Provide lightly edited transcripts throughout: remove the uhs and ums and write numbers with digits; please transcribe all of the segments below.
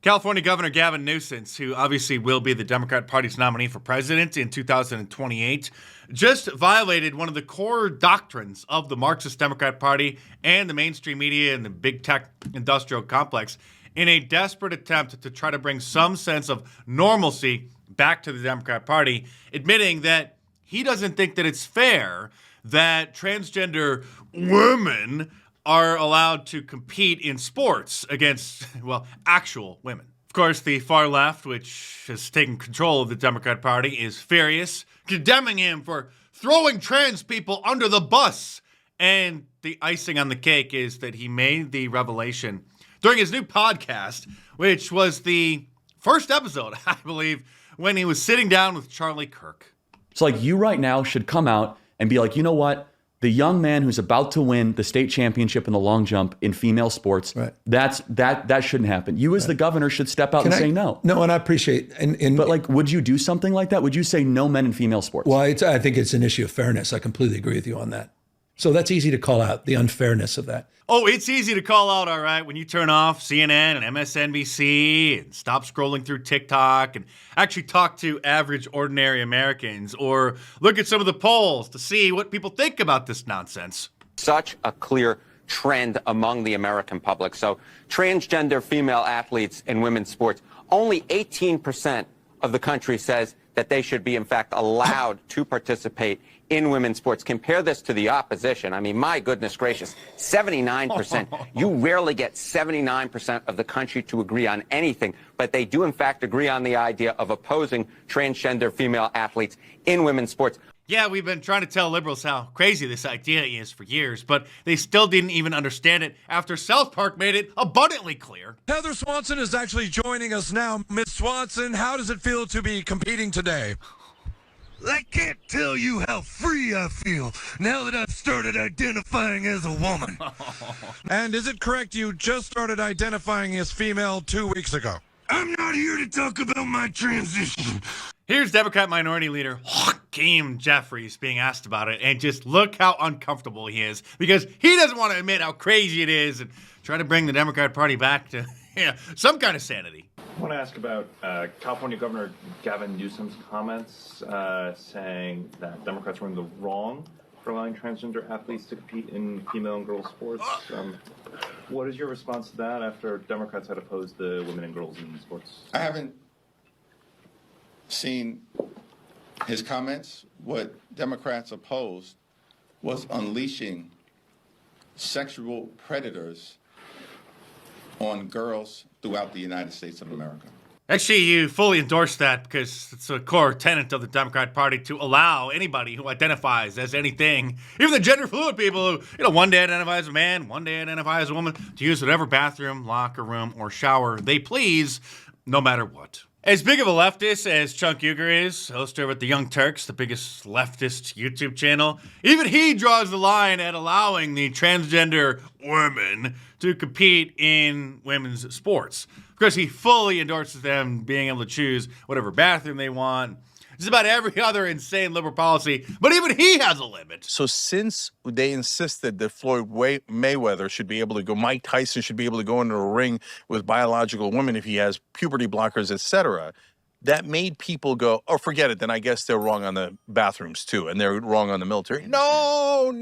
California Governor Gavin Newsom, who obviously will be the Democrat Party's nominee for president in 2028, just violated one of the core doctrines of the Marxist Democrat Party and the mainstream media and the big tech industrial complex in a desperate attempt to try to bring some sense of normalcy back to the Democrat Party, admitting that he doesn't think that it's fair that transgender women are allowed to compete in sports against, well, actual women. Of course, the far left, which has taken control of the Democrat Party, is furious, condemning him for throwing trans people under the bus. And the icing on the cake is that he made the revelation during his new podcast, which was the first episode, I believe, when he was sitting down with Charlie Kirk. So like you right now should come out and be like, you know what? The young man who's about to win the state championship in the long jump in female sports, right. that shouldn't happen. You as the governor should step out and say no. No, and I appreciate. But like, would you do something like that? Would you say no men in female sports? Well, I think it's an issue of fairness. I completely agree with you on that. So that's easy to call out, the unfairness of that. Oh, it's easy to call out, all right, when you turn off CNN and MSNBC and stop scrolling through TikTok and actually talk to average, ordinary Americans or look at some of the polls to see what people think about this nonsense. Such a clear trend among the American public. So transgender female athletes in women's sports, only 18% of the country says that they should be, in fact, allowed to participate in women's sports. Compare this to the opposition. I mean, my goodness gracious, 79%. You rarely get 79% of the country to agree on anything, but they do, in fact, agree on the idea of opposing transgender female athletes in women's sports. Yeah, we've been trying to tell liberals how crazy this idea is for years, but they still didn't even understand it after South Park made it abundantly clear. Heather Swanson is actually joining us now. Ms. Swanson, how does it feel to be competing today? I can't tell you how free I feel now that I've started identifying as a woman. And is it correct you just started identifying as female 2 weeks ago? I'm not here to talk about my transition. Here's Democrat Minority Leader Hakeem Jeffries being asked about it, and just look how uncomfortable he is because he doesn't want to admit how crazy it is and try to bring the Democrat Party back to some kind of sanity. I want to ask about California Governor Gavin Newsom's comments saying that Democrats were in the wrong for allowing transgender athletes to compete in female and girls sports. What is your response to that after Democrats had opposed the women and girls in sports? I haven't seen his comments. What Democrats opposed was unleashing sexual predators on girls throughout the United States of America. Actually, you fully endorse that because it's a core tenet of the Democrat Party to allow anybody who identifies as anything, even the gender fluid people who, one day identify as a man, one day identify as a woman, to use whatever bathroom, locker room, or shower they please, no matter what. As big of a leftist as Chuck Yeager is, host over at the Young Turks, the biggest leftist YouTube channel, even he draws the line at allowing the transgender women to compete in women's sports. Of course, he fully endorses them being able to choose whatever bathroom they want. Just about every other insane liberal policy, but even he has a limit. So since they insisted that Floyd Mayweather should be able to go, Mike Tyson should be able to go into a ring with biological women if he has puberty blockers, etc., that made people go, oh, forget it, then I guess they're wrong on the bathrooms too, and they're wrong on the military. No,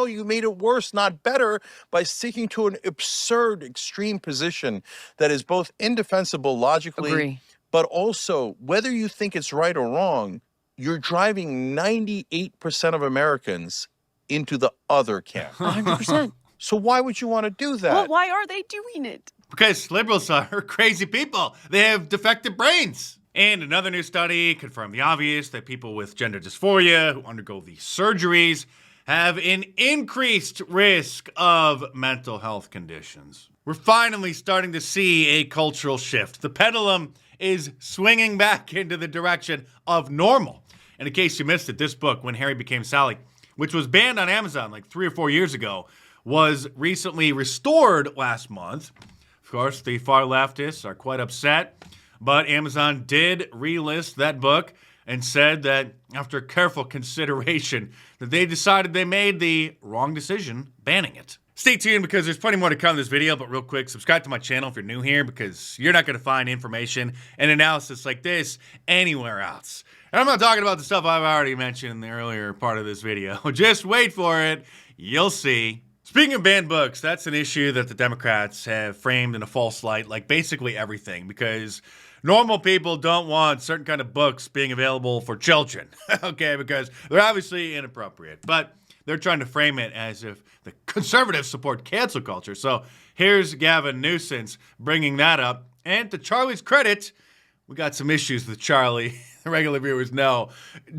you made it worse, not better, by sticking to an absurd, extreme position that is both indefensible logically, Agree. But also, whether you think it's right or wrong, you're driving 98% of Americans into the other camp. 100%. So why would you want to do that? Well, why are they doing it? Because liberals are crazy people. They have defective brains. And another new study confirmed the obvious that people with gender dysphoria who undergo these surgeries have an increased risk of mental health conditions. We're finally starting to see a cultural shift. The pendulum is swinging back into the direction of normal. And in case you missed it, this book, When Harry Became Sally, which was banned on Amazon like 3 or 4 years ago, was recently restored last month. Of course, the far leftists are quite upset, but Amazon did relist that book and said that after careful consideration, that they decided they made the wrong decision banning it. Stay tuned because there's plenty more to come in this video, but real quick, subscribe to my channel if you're new here because you're not going to find information and analysis like this anywhere else. And I'm not talking about the stuff I've already mentioned in the earlier part of this video. Just wait for it. You'll see. Speaking of banned books, that's an issue that the Democrats have framed in a false light, like basically everything, because normal people don't want certain kind of books being available for children, okay, because they're obviously inappropriate. But they're trying to frame it as if the conservatives support cancel culture. So here's Gavin Newsom bringing that up. And to Charlie's credit, we got some issues with Charlie. The regular viewers know.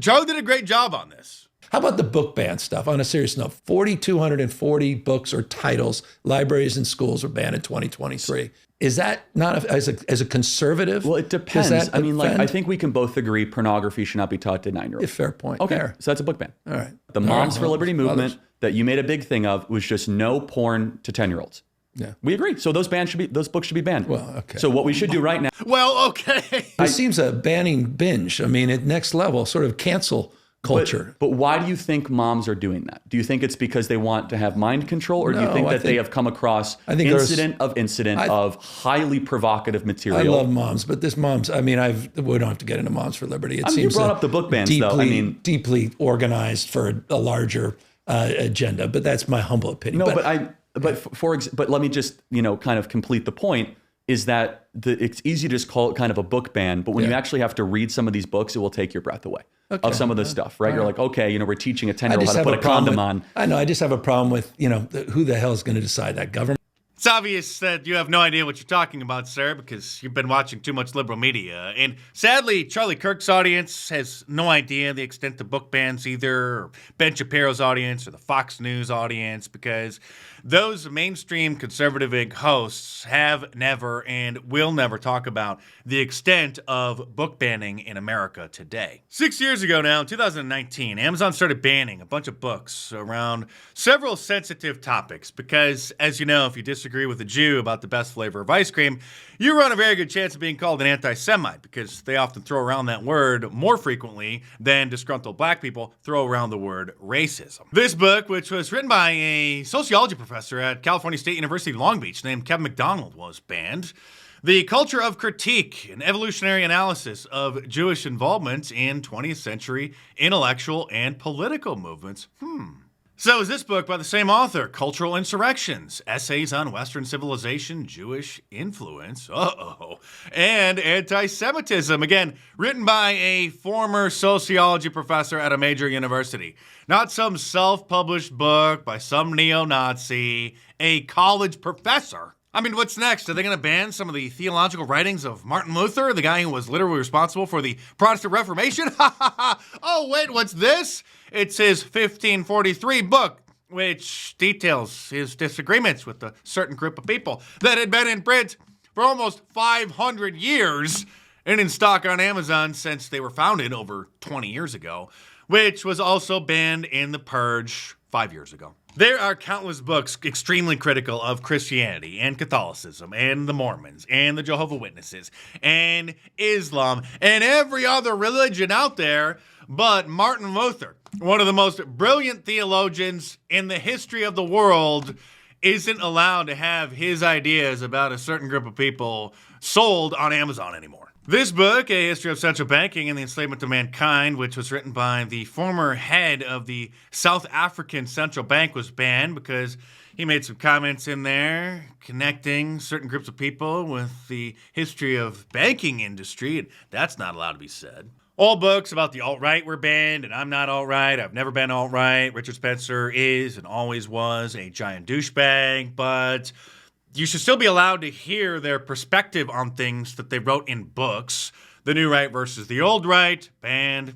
Charlie did a great job on this. How about the book ban stuff? On a serious note, 4,240 books or titles, libraries and schools were banned in 2023. Is that not, as a conservative? Well, it depends. I mean, like, I think we can both agree pornography should not be taught to 9-year-olds. Fair point. Okay, Fair. so that's a book ban. All right. The Moms for Liberty movement that you made a big thing of was just no porn to 10-year-olds. Yeah. We agree. So those books should be banned. Well, okay. So what we should do right now. Well, okay. It seems a banning binge. I mean, at next level, sort of cancel culture. But why do you think moms are doing that? Do you think it's because they want to have mind control, or do you think that they have come across incident of highly provocative material? I love moms, but this moms, I mean, we don't have to get into Moms for Liberty. It seems you brought up the book bans, though. I mean, deeply organized for a larger agenda, but that's my humble opinion. No, but let me just, kind of complete the point. Is that it's easy to just call it kind of a book ban, but when you actually have to read some of these books, it will take your breath away of some of this stuff, right? You're like, okay, we're teaching a 10-year-old how to put a condom on. I know, I just have a problem with, who the hell is going to decide that? Government? It's obvious that you have no idea what you're talking about, sir, because you've been watching too much liberal media. And sadly, Charlie Kirk's audience has no idea the extent of book bans either, or Ben Shapiro's audience, or the Fox News audience, because those mainstream conservative hosts have never and will never talk about the extent of book banning in America today. 6 years ago now, in 2019, Amazon started banning a bunch of books around several sensitive topics because, as you know, if you disagree with a Jew about the best flavor of ice cream, you run a very good chance of being called an anti-Semite because they often throw around that word more frequently than disgruntled black people throw around the word racism. This book, which was written by a sociology professor at California State University Long Beach named Kevin McDonald, was banned. The Culture of Critique, an evolutionary analysis of Jewish involvement in 20th century intellectual and political movements. So is this book by the same author, Cultural Insurrections, Essays on Western Civilization, Jewish Influence, and Anti-Semitism, again, written by a former sociology professor at a major university. Not some self-published book by some neo-Nazi, a college professor. I mean, what's next? Are they going to ban some of the theological writings of Martin Luther, the guy who was literally responsible for the Protestant Reformation? Oh, wait, what's this? It's his 1543 book, which details his disagreements with a certain group of people that had been in print for almost 500 years and in stock on Amazon since they were founded over 20 years ago, which was also banned in the Purge 5 years ago. There are countless books extremely critical of Christianity and Catholicism and the Mormons and the Jehovah's Witnesses and Islam and every other religion out there, but Martin Luther, one of the most brilliant theologians in the history of the world, isn't allowed to have his ideas about a certain group of people sold on Amazon anymore. This book, A History of Central Banking and the Enslavement of Mankind, which was written by the former head of the South African Central Bank, was banned because he made some comments in there connecting certain groups of people with the history of banking industry, and that's not allowed to be said. All books about the alt-right were banned, and I'm not alt-right. I've never been alt-right. Richard Spencer is and always was a giant douchebag, but you should still be allowed to hear their perspective on things that they wrote in books. The New Right versus the Old Right, banned.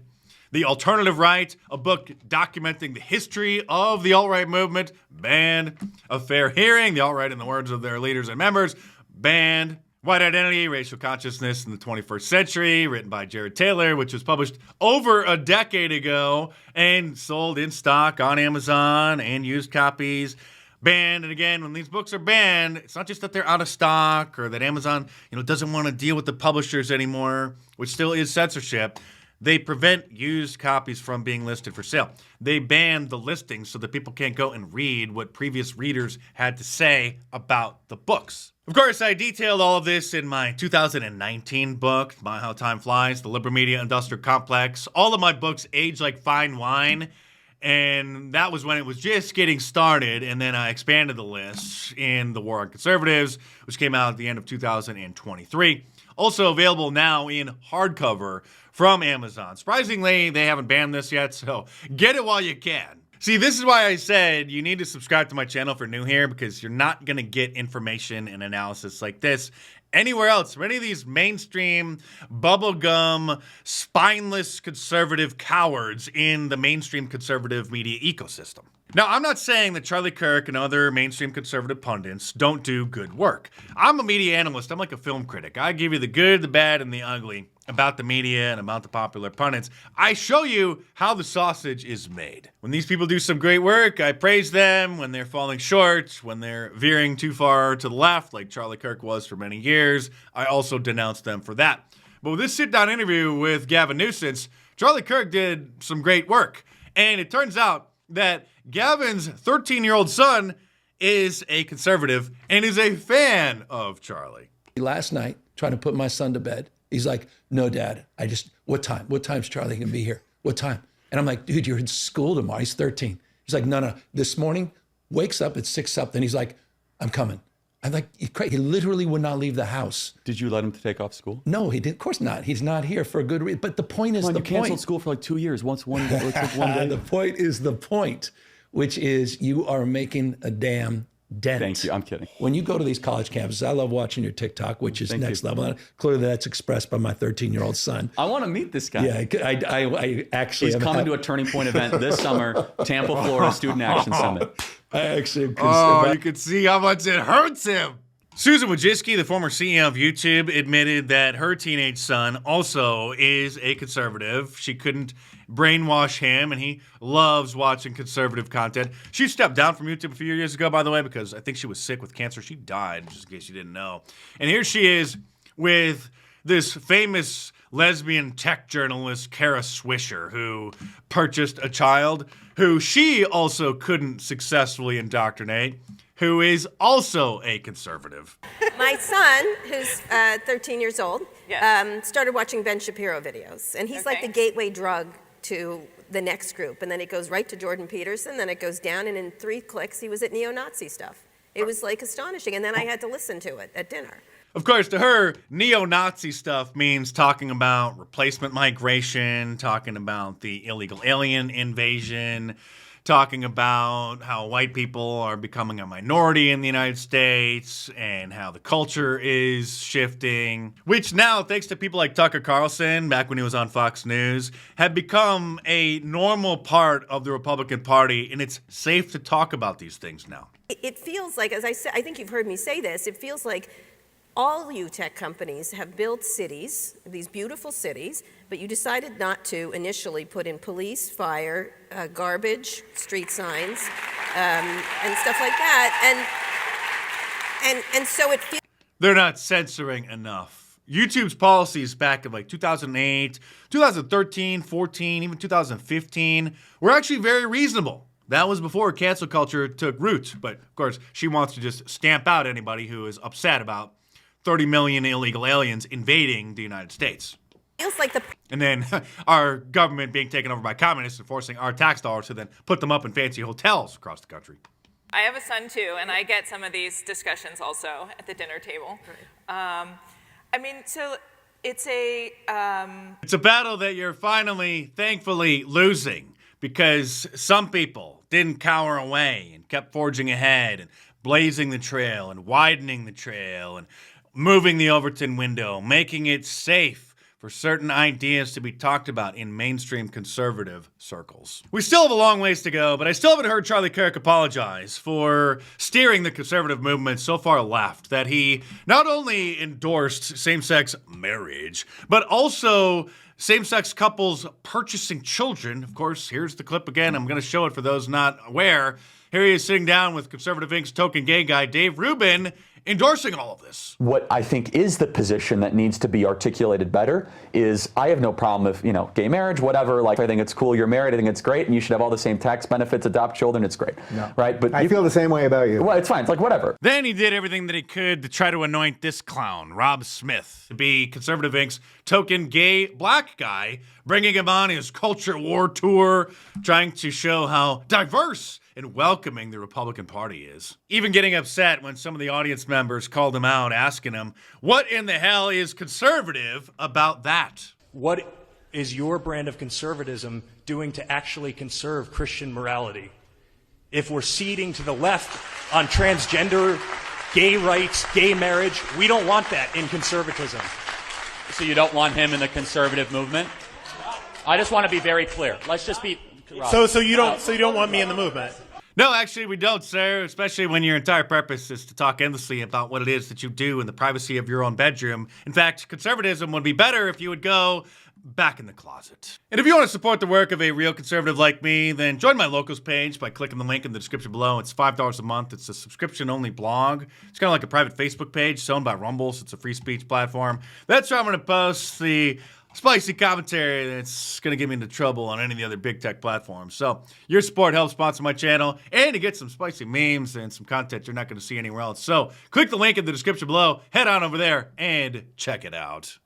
The Alternative Right, a book documenting the history of the alt-right movement, banned. A Fair Hearing, the alt-right in the words of their leaders and members, banned. White Identity, Racial Consciousness in the 21st Century, written by Jared Taylor, which was published over a decade ago and sold in stock on Amazon and used copies. Banned. And again, when these books are banned, it's not just that they're out of stock or that Amazon, doesn't want to deal with the publishers anymore, which still is censorship. They prevent used copies from being listed for sale. They ban the listings so that people can't go and read what previous readers had to say about the books. Of course, I detailed all of this in my 2019 book, My How Time Flies, The Liberal Media Industrial Complex. All of my books age like fine wine, and that was when it was just getting started, and then I expanded the list in The War on Conservatives, which came out at the end of 2023. Also available now in hardcover from Amazon. Surprisingly, they haven't banned this yet, so get it while you can. See, this is why I said you need to subscribe to my channel if you're new here, because you're not going to get information and analysis like this anywhere else from any of these mainstream, bubblegum, spineless conservative cowards in the mainstream conservative media ecosystem. Now, I'm not saying that Charlie Kirk and other mainstream conservative pundits don't do good work. I'm a media analyst. I'm like a film critic. I give you the good, the bad, and the ugly about the media and about the popular pundits. I show you how the sausage is made. When these people do some great work, I praise them. When they're falling short, when they're veering too far to the left, like Charlie Kirk was for many years, I also denounce them for that. But with this sit-down interview with Gavin Newsom, Charlie Kirk did some great work. And it turns out that Gavin's 13-year-old son is a conservative and is a fan of Charlie. Last night, trying to put my son to bed, he's like, no, Dad, what time? What time's Charlie gonna be here? What time? And I'm like, dude, you're in school tomorrow. He's 13. He's like, no. This morning, wakes up at 6 something. He's like, I'm coming. I'm like, he literally would not leave the house. Did you let him take off school? No, he did. Of course not. He's not here for a good reason. But the point is the point. You canceled school for like 2 years. One day. The point is the point, which is you are making a damn dent. Thank you. I'm kidding. When you go to these college campuses, I love watching your TikTok, which is next level. And clearly, that's expressed by my 13-year-old son. I want to meet this guy. Yeah, I actually. He's coming to a Turning Point event this summer, Tampa, Florida Student Action Summit. I actually. You can see how much it hurts him. Susan Wojcicki, the former CEO of YouTube, admitted that her teenage son also is a conservative. She couldn't brainwash him, and he loves watching conservative content. She stepped down from YouTube a few years ago, by the way, because I think she was sick with cancer. She died, just in case you didn't know. And here she is with this famous lesbian tech journalist, Kara Swisher, who purchased a child who she also couldn't successfully indoctrinate, who is also a conservative. My son, who's 13 years old, started watching Ben Shapiro videos. And he's like the gateway drug to the next group. And then it goes right to Jordan Peterson, then it goes down, and in 3 clicks, he was at neo-Nazi stuff. It was like astonishing. And then I had to listen to it at dinner. Of course, to her, neo-Nazi stuff means talking about replacement migration, talking about the illegal alien invasion, talking about how white people are becoming a minority in the United States and how the culture is shifting, which now, thanks to people like Tucker Carlson, back when he was on Fox News, have become a normal part of the Republican Party, and it's safe to talk about these things now. It feels like, as I said, I think you've heard me say this, it feels like all you tech companies have built cities, these beautiful cities, but you decided not to initially put in police, fire, garbage, street signs, and stuff like that. And so it feels... They're not censoring enough. YouTube's policies back in like 2008, 2013, 14, even 2015 were actually very reasonable. That was before cancel culture took root. But of course, she wants to just stamp out anybody who is upset about 30 million illegal aliens invading the United States. Feels like and then our government being taken over by communists and forcing our tax dollars to then put them up in fancy hotels across the country. I have a son too, and I get some of these discussions also at the dinner table. Right. I mean, so it's a... It's a battle that you're finally, thankfully, losing because some people didn't cower away and kept forging ahead and blazing the trail and widening the trail and moving the Overton window, making it safe for certain ideas to be talked about in mainstream conservative circles. We still have a long ways to go, but I still haven't heard Charlie Kirk apologize for steering the conservative movement so far left that he not only endorsed same-sex marriage, but also same-sex couples purchasing children. Of course, here's the clip again. I'm going to show it for those not aware. Here he is sitting down with Conservative Inc.'s token gay guy, Dave Rubin, endorsing all of this. What I think is the position that needs to be articulated better is I have no problem if, gay marriage, whatever, like I think it's cool you're married, I think it's great, and you should have all the same tax benefits, adopt children, it's great. No. Right? But I feel the same way about you. Well, it's fine. It's like whatever. Then he did everything that he could to try to anoint this clown, Rob Smith, to be Conservative Inc.'s token gay black guy, bringing him on his culture war tour, trying to show how diverse and welcoming the Republican Party is. Even getting upset when some of the audience members called him out, asking him, what in the hell is conservative about that? What is your brand of conservatism doing to actually conserve Christian morality? If we're ceding to the left on transgender, gay rights, gay marriage, we don't want that in conservatism. So you don't want him in the conservative movement? I just want to be very clear. Let's just be... So you don't want me in the movement? No, actually, we don't, sir, especially when your entire purpose is to talk endlessly about what it is that you do in the privacy of your own bedroom. In fact, conservatism would be better if you would go back in the closet. And if you want to support the work of a real conservative like me, then join my locals page by clicking the link in the description below. It's $5 a month. It's a subscription-only blog. It's kind of like a private Facebook page. It's owned by Rumble, so it's a free speech platform. That's where I'm going to post the spicy commentary that's going to get me into trouble on any of the other big tech platforms. So your support helps sponsor my channel and to get some spicy memes and some content you're not going to see anywhere else. So click the link in the description below, head on over there, and check it out.